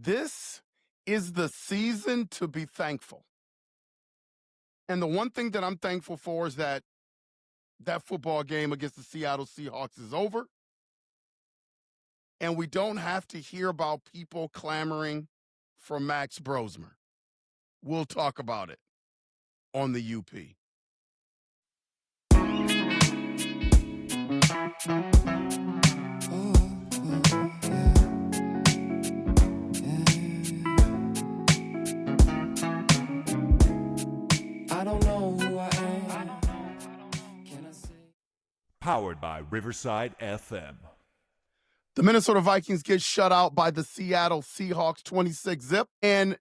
This is the season to be thankful. And the one thing that I'm thankful for is that football game against the Seattle Seahawks is over. And we don't have to hear about people clamoring for Max Brosmer. We'll talk about it on the UP. Powered by Riverside FM. The Minnesota Vikings get shut out by the Seattle Seahawks 26-zip. And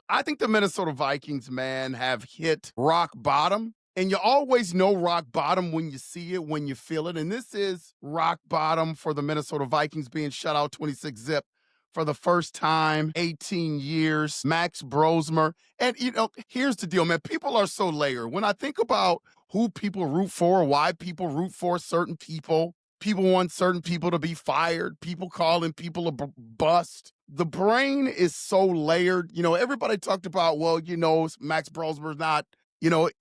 I think the Minnesota Vikings, man, have hit rock bottom. And you always know rock bottom when you see it, when you feel it. And this is rock bottom for the Minnesota Vikings being shut out 26-zip for the first time, 18 years. Max Brosmer. And, here's the deal, man. People are so layered. When I think about who people root for, why people root for certain people want certain people to be fired, people calling people a bust. The brain is so layered. Everybody talked about, Max Brosmer's not,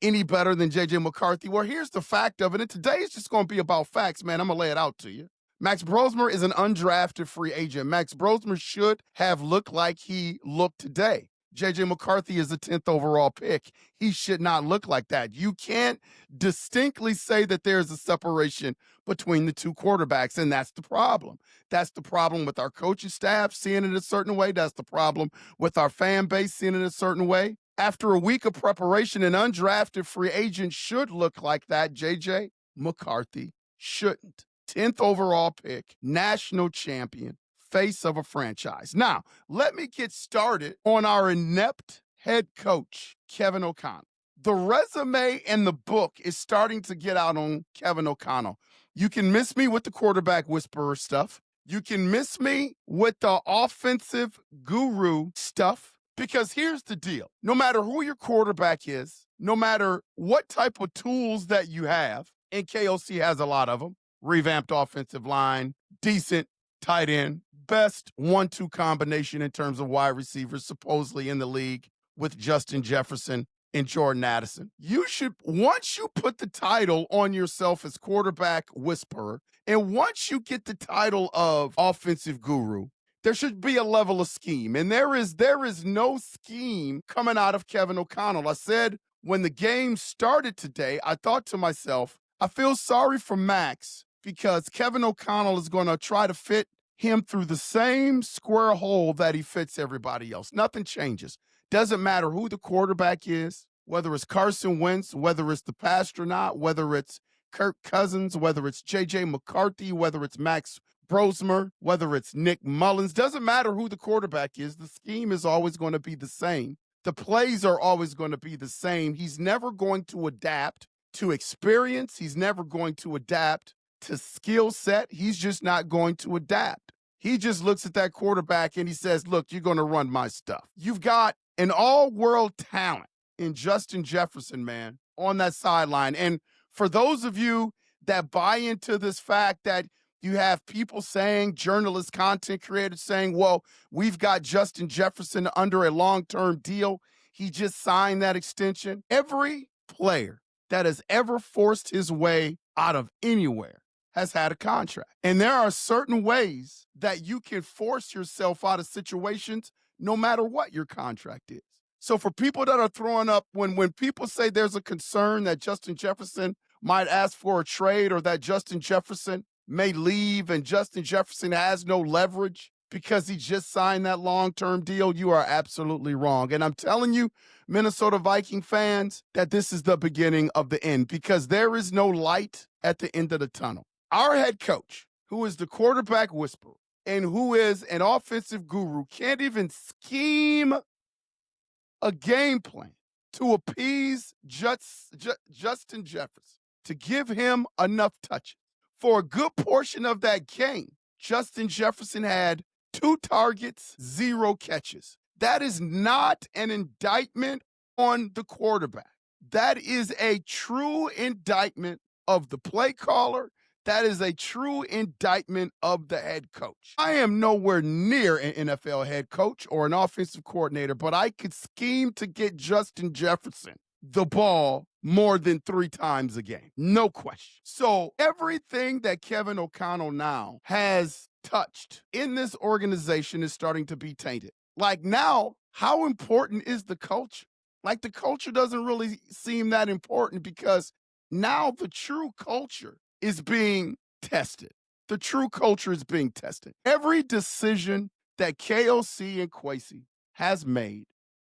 any better than J.J. McCarthy. Well, here's the fact of it. And today is just going to be about facts, man. I'm going to lay it out to you. Max Brosmer is an undrafted free agent. Max Brosmer should have looked like he looked today. J.J. McCarthy is the 10th overall pick. He should not look like that. You can't distinctly say that there's a separation between the two quarterbacks, and that's the problem. That's the problem with our coaching staff seeing it a certain way. That's the problem with our fan base seeing it a certain way. After a week of preparation, an undrafted free agent should look like that. J.J. McCarthy shouldn't. 10th overall pick, national champion, face of a franchise. Now, let me get started on our inept head coach, Kevin O'Connell. The resume and the book is starting to get out on Kevin O'Connell. You can miss me with the quarterback whisperer stuff. You can miss me with the offensive guru stuff, because here's the deal. No matter who your quarterback is, no matter what type of tools that you have, and KOC has a lot of them, revamped offensive line, decent tight end, best 1-2 combination in terms of wide receivers supposedly in the league with Justin Jefferson and Jordan Addison. You should, once you put the title on yourself as quarterback whisperer, and once you get the title of offensive guru, there should be a level of scheme. And there is no scheme coming out of Kevin O'Connell. I said when the game started today, I thought to myself, I feel sorry for Max because Kevin O'Connell is going to try to fit him through the same square hole that he fits everybody else. Nothing changes. Doesn't matter who the quarterback is, whether it's Carson Wentz, whether it's the Pastronaut, whether it's Kirk Cousins, whether it's J.J. McCarthy, whether it's Max Brosmer, whether it's Nick Mullins. Doesn't matter who the quarterback is. The scheme is always going to be the same. The plays are always going to be the same. He's never going to adapt to experience. He's never going to adapt to skill set. He's just not going to adapt. He just looks at that quarterback and he says, look, you're going to run my stuff. You've got an all-world talent in Justin Jefferson, man, on that sideline. And for those of you that buy into this fact that you have people saying, journalists, content creators saying, well, we've got Justin Jefferson under a long-term deal. He just signed that extension. Every player that has ever forced his way out of anywhere has had a contract. And there are certain ways that you can force yourself out of situations no matter what your contract is. So for people that are throwing up, when people say there's a concern that Justin Jefferson might ask for a trade or that Justin Jefferson may leave and Justin Jefferson has no leverage because he just signed that long-term deal, you are absolutely wrong. And I'm telling you, Minnesota Viking fans, that this is the beginning of the end because there is no light at the end of the tunnel. Our head coach, who is the quarterback whisperer and who is an offensive guru, can't even scheme a game plan to appease Justin Jefferson, to give him enough touches. For a good portion of that game, Justin Jefferson had 2 targets, 0 catches. That is not an indictment on the quarterback. That is a true indictment of the play caller. That is a true indictment of the head coach. I am nowhere near an NFL head coach or an offensive coordinator, but I could scheme to get Justin Jefferson the ball more than 3 times a game. No question. So everything that Kevin O'Connell now has touched in this organization is starting to be tainted. Like now, how important is the culture? Like the culture doesn't really seem that important because now the true culture is being tested. The true culture is being tested. Every decision that KOC and Kwesi has made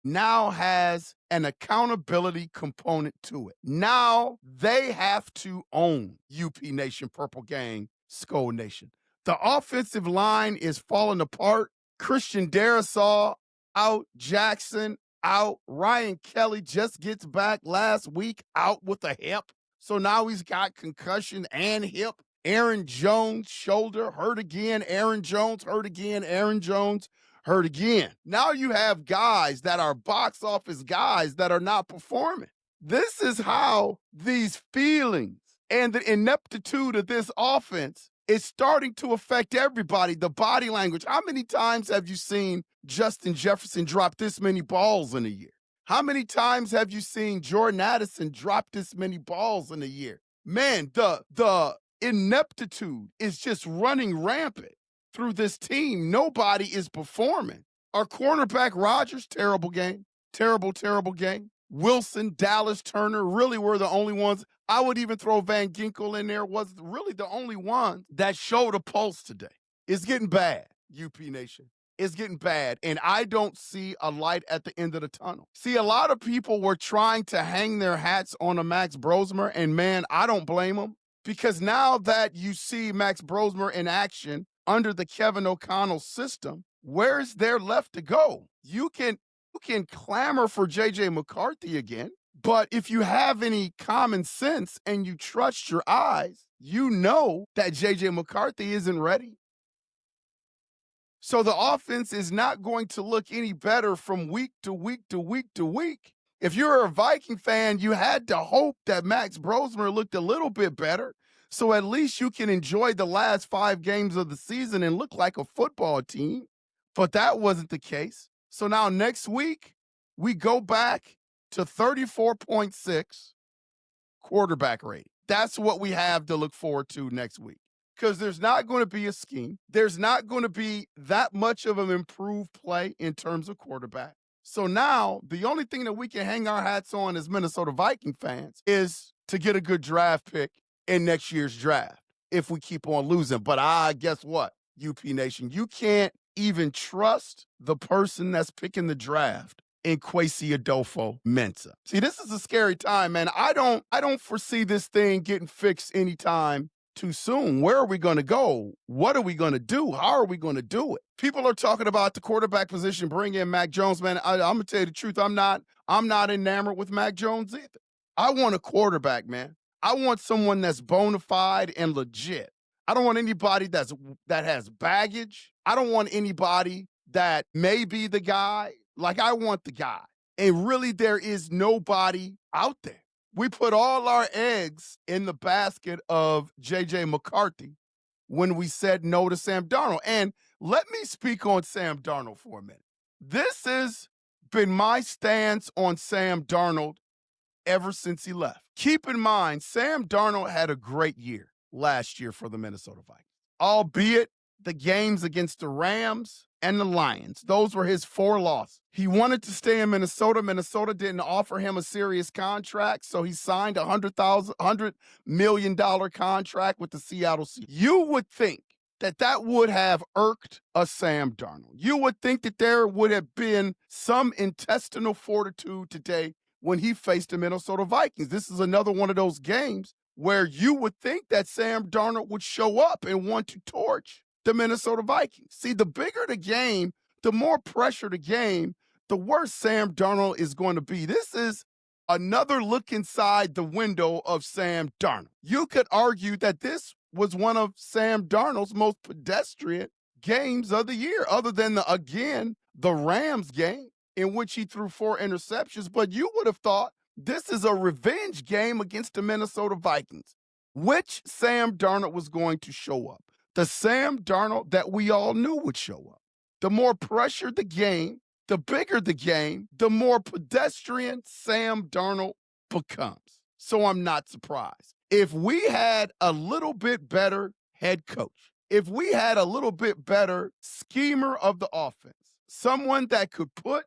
now has an accountability component to it. Now they have to own UP Nation, Purple Gang, Skull Nation. The offensive line is falling apart. Christian Darrisaw out, Jackson out. Ryan Kelly just gets back last week out with a hip. So now he's got concussion and hip. Aaron Jones, shoulder, hurt again. Aaron Jones, hurt again. Aaron Jones, hurt again. Now you have guys that are box office guys that are not performing. This is how these feelings and the ineptitude of this offense is starting to affect everybody. The body language. How many times have you seen Justin Jefferson drop this many balls in a year? How many times have you seen Jordan Addison drop this many balls in a year? Man, the ineptitude is just running rampant through this team. Nobody is performing. Our cornerback Rodgers, terrible game. Terrible game. Wilson, Dallas, Turner really were the only ones. I would even throw Van Ginkel in there, was really the only one that showed a pulse today. It's getting bad, UP Nation. It's getting bad, and I don't see a light at the end of the tunnel. See, a lot of people were trying to hang their hats on a Max Brosmer, and man, I don't blame them, because now that you see Max Brosmer in action under the Kevin O'Connell system, where's there left to go? You can clamor for J.J. McCarthy again, but if you have any common sense and you trust your eyes, you know that J.J. McCarthy isn't ready. So the offense is not going to look any better from week to week to week to week. If you're a Viking fan, you had to hope that Max Brosmer looked a little bit better, so at least you can enjoy the last 5 games of the season and look like a football team. But that wasn't the case. So now next week, we go back to 34.6 quarterback rating. That's what we have to look forward to next week. Because there's not going to be a scheme. There's not going to be that much of an improved play in terms of quarterback. So now the only thing that we can hang our hats on as Minnesota Viking fans is to get a good draft pick in next year's draft if we keep on losing. But guess what, UP Nation? You can't even trust the person that's picking the draft in Kwesi Adofo-Mensah. See, this is a scary time, man. I don't foresee this thing getting fixed anytime too soon. Where are we going to go? What are we going to do? How are we going to do it? People are talking about the quarterback position, bring in Mac Jones, man. I'm going to tell you the truth. I'm not enamored with Mac Jones either. I want a quarterback, man. I want someone that's bona fide and legit. I don't want anybody that has baggage. I don't want anybody that may be the guy. Like, I want the guy. And really, there is nobody out there. We put all our eggs in the basket of J.J. McCarthy when we said no to Sam Darnold. And let me speak on Sam Darnold for a minute. This has been my stance on Sam Darnold ever since he left. Keep in mind, Sam Darnold had a great year last year for the Minnesota Vikings, albeit the games against the Rams and the Lions. Those were his 4 losses. He wanted to stay in Minnesota. Minnesota didn't offer him a serious contract, so he signed a $100 million contract with the Seattle Seahawks. You would think that would have irked a Sam Darnold. You would think that there would have been some intestinal fortitude today when he faced the Minnesota Vikings. This is another one of those games where you would think that Sam Darnold would show up and want to torch the Minnesota Vikings. See, the bigger the game, the more pressure the game, the worse Sam Darnold is going to be. This is another look inside the window of Sam Darnold. You could argue that this was one of Sam Darnold's most pedestrian games of the year, other than the Rams game in which he threw 4 interceptions. But you would have thought this is a revenge game against the Minnesota Vikings. which Sam Darnold was going to show up. The Sam Darnold that we all knew would show up. The more pressure the game, the bigger the game, the more pedestrian Sam Darnold becomes. So I'm not surprised. If we had a little bit better head coach, if we had a little bit better schemer of the offense, someone that could put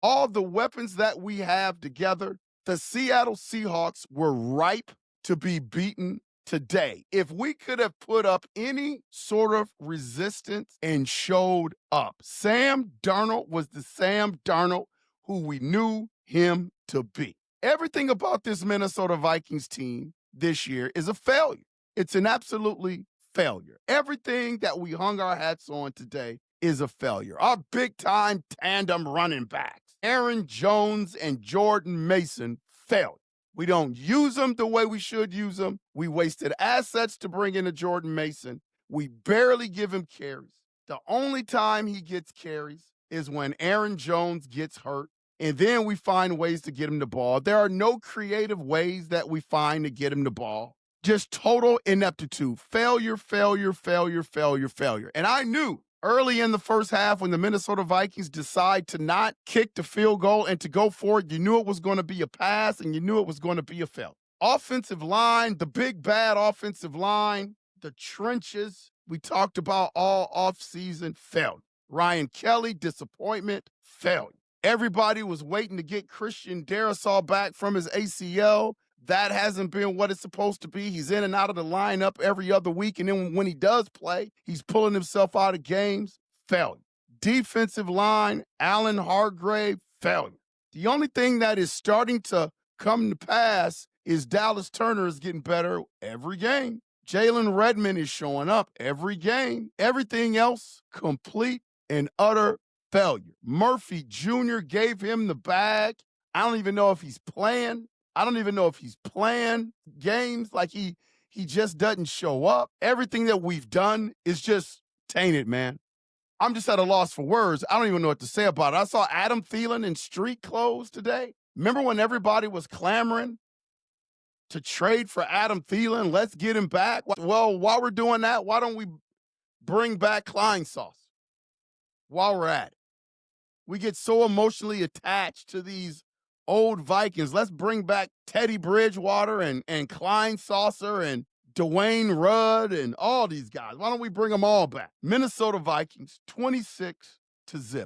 all the weapons that we have together, the Seattle Seahawks were ripe to be beaten today. If we could have put up any sort of resistance and showed up, Sam Darnold was the Sam Darnold who we knew him to be. Everything about this Minnesota Vikings team this year is a failure. It's an absolutely failure. Everything that we hung our hats on today is a failure. Our big-time tandem running backs, Aaron Jones and Jordan Mason, failed. We don't use them the way we should use them. We wasted assets to bring in a Jordan Mason. We barely give him carries. The only time he gets carries is when Aaron Jones gets hurt, and then we find ways to get him the ball. There are no creative ways that we find to get him the ball. Just total ineptitude. Failure, failure, failure, failure, failure. And I knew early in the first half when the Minnesota Vikings decide to not kick the field goal and to go for it, you knew it was going to be a pass and you knew it was going to be a failure. Offensive line, the big bad offensive line, the trenches we talked about all offseason, failure. Ryan Kelly, disappointment, failure. Everybody was waiting to get Christian Darrisaw back from his ACL. That hasn't been what it's supposed to be. He's in and out of the lineup every other week, and then when he does play, he's pulling himself out of games. Failure. Defensive line, Allen Hargrave, failure. The only thing that is starting to come to pass is Dallas Turner is getting better every game. Jalen Redmond is showing up every game. Everything else, complete and utter failure. Murphy Jr. gave him the bag. I don't even know if he's playing. I don't even know if he's playing games. Like he just doesn't show up. Everything that we've done is just tainted, man. I'm just at a loss for words. I don't even know what to say about it. I saw Adam Thielen in street clothes today. Remember when everybody was clamoring to trade for Adam Thielen? Let's get him back. Well, while we're doing that, why don't we bring back Klein Sauce while we're at it? We get so emotionally attached to these old Vikings. Let's bring back Teddy Bridgewater and Klein Saucer and Dwayne Rudd and all these guys. Why don't we bring them all back? Minnesota Vikings, 26-0.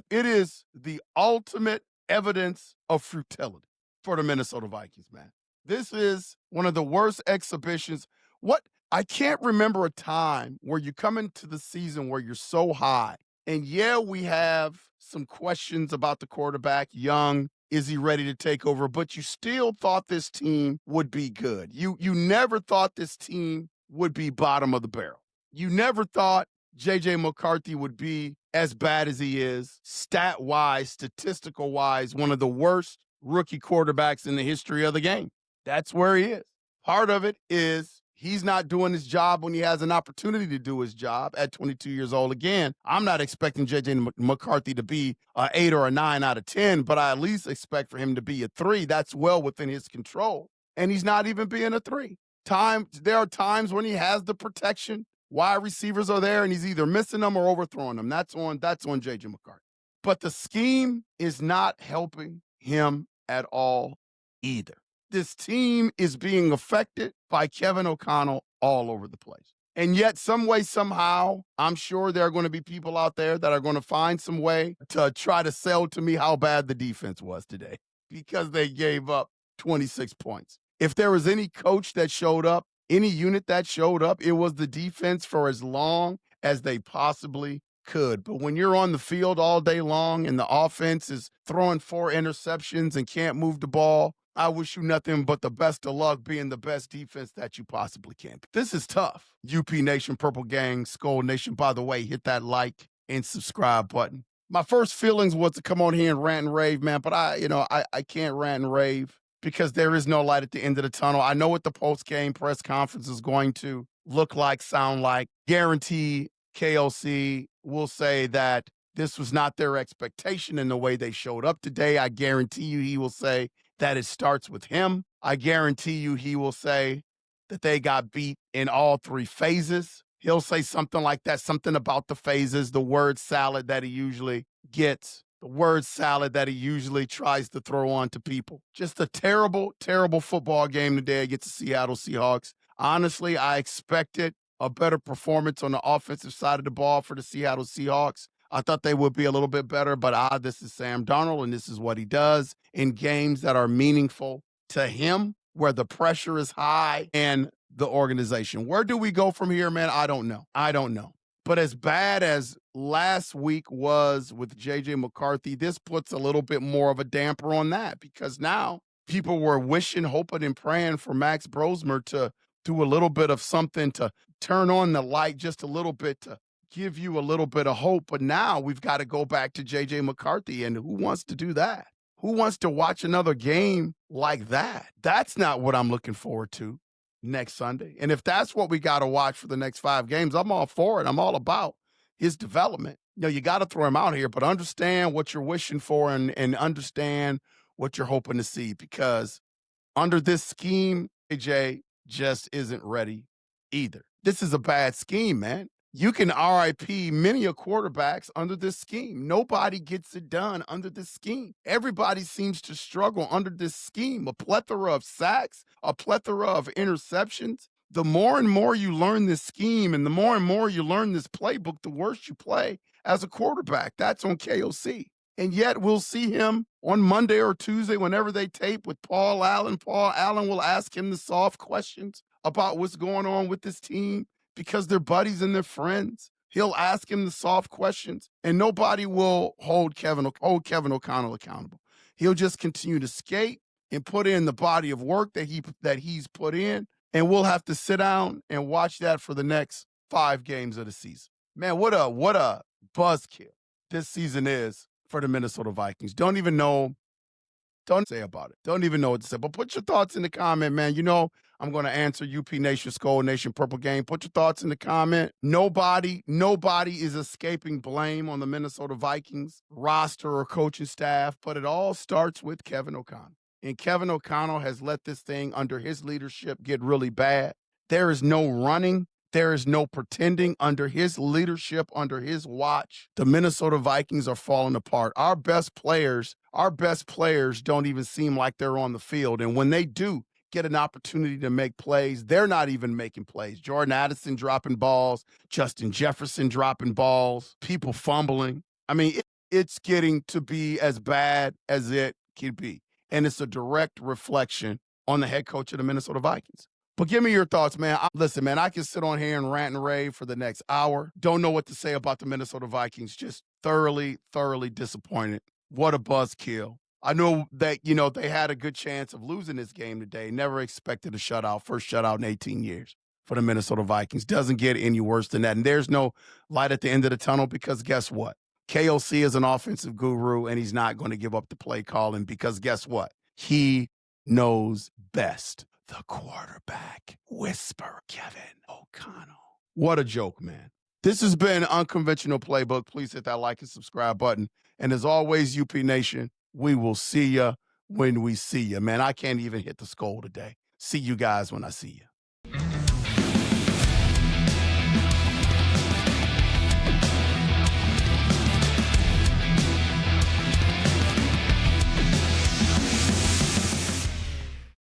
It is the ultimate evidence of futility for the Minnesota Vikings, man. This is one of the worst exhibitions. I can't remember a time where you come into the season where you're so high. And yeah, we have some questions about the quarterback, Young. Is he ready to take over? But you still thought this team would be good. You never thought this team would be bottom of the barrel. You never thought J.J. McCarthy would be as bad as he is, stat-wise, statistical-wise, one of the worst rookie quarterbacks in the history of the game. That's where he is. Part of it is he's not doing his job when he has an opportunity to do his job at 22 years old. Again, I'm not expecting J.J. McCarthy to be an 8 or a 9 out of 10, but I at least expect for him to be a 3. That's well within his control. And he's not even being a 3. There are times when he has the protection. Wide receivers are there, and he's either missing them or overthrowing them. That's on J.J. McCarthy. But the scheme is not helping him at all either. This team is being affected by Kevin O'Connell all over the place. And yet, some way, somehow, I'm sure there are going to be people out there that are going to find some way to try to sell to me how bad the defense was today because they gave up 26 points. If there was any coach that showed up, any unit that showed up, it was the defense for as long as they possibly could. But when you're on the field all day long and the offense is throwing 4 interceptions and can't move the ball, I wish you nothing but the best of luck being the best defense that you possibly can. This is tough. UP Nation, Purple Gang, Skull Nation, by the way, hit that like and subscribe button. My first feelings was to come on here and rant and rave, man, but I can't rant and rave because there is no light at the end of the tunnel. I know what the post-game press conference is going to look like, sound like. Guarantee KLC will say that this was not their expectation in the way they showed up today. I guarantee you he will say that it starts with him. I guarantee you he will say that they got beat in all three phases. He'll say something like that, something about the phases, the word salad that he usually gets, the word salad that he usually tries to throw on to people. Just a terrible, terrible football game today against the Seattle Seahawks. Honestly, I expected a better performance on the offensive side of the ball for the Seattle Seahawks. I thought they would be a little bit better, but this is Sam Darnold, and this is what he does in games that are meaningful to him, where the pressure is high and the organization. Where do we go from here, man? I don't know. But as bad as last week was with J.J. McCarthy, this puts a little bit more of a damper on that, because now people were wishing, hoping, and praying for Max Brosmer to do a little bit of something to turn on the light just a little bit, to give you a little bit of hope. But now we've got to go back to J.J. McCarthy, and who wants to do that? Who wants to watch another game like that? That's not what I'm looking forward to next Sunday. And if that's what we got to watch for the next 5 games, I'm all for it. I'm all about his development. You got to throw him out here, but understand what you're wishing for and understand what you're hoping to see, because under this scheme, AJ just isn't ready either. This is a bad scheme, man. You can RIP many a quarterbacks under this scheme. Nobody gets it done under this scheme. Everybody seems to struggle under this scheme. A plethora of sacks, a plethora of interceptions. The more and more you learn this scheme and the more you learn this playbook, the worse you play as a quarterback. That's on KOC. And yet we'll see him on Monday or Tuesday whenever they tape with Paul Allen. Paul Allen will ask him the soft questions about what's going on with this team, because they're buddies and they're friends. He'll ask him the soft questions, and nobody will hold Kevin O'Connell accountable. He'll just continue to skate and put in the body of work that he's put in, and we'll have to sit down and watch that for the next 5 games of the season. Man, what a buzzkill this season is for the Minnesota Vikings. Don't even know say about it. Don't even know what to say. But put your thoughts in the comment, man. I'm going to answer UP Nation, Skull Nation, Purple Game. Put your thoughts in the comment. Nobody is escaping blame on the Minnesota Vikings roster or coaching staff, but it all starts with Kevin O'Connell. And Kevin O'Connell has let this thing under his leadership get really bad. There is no running. There is no pretending. Under his leadership, under his watch, the Minnesota Vikings are falling apart. Our best players don't even seem like they're on the field. And when they do get an opportunity to make plays, they're not even making plays. Jordan Addison dropping balls, Justin Jefferson dropping balls, people fumbling. I mean, it's getting to be as bad as it can be. And it's a direct reflection on the head coach of the Minnesota Vikings. But give me your thoughts, man. Listen, man, I can sit on here and rant and rave for the next hour. Don't know what to say about the Minnesota Vikings. Just thoroughly, thoroughly disappointed. What a buzzkill. I know that, they had a good chance of losing this game today. Never expected a shutout. First shutout in 18 years for the Minnesota Vikings. Doesn't get any worse than that. And there's no light at the end of the tunnel, because guess what? KOC is an offensive guru, and he's not going to give up the play calling, because guess what? He knows best. The quarterback whisperer, Kevin O'Connell. What a joke, man. This has been Unconventional Playbook. Please hit that like and subscribe button. And as always, UP Nation, we will see you when we see you. Man, I can't even hit the skull today. See you guys when I see you.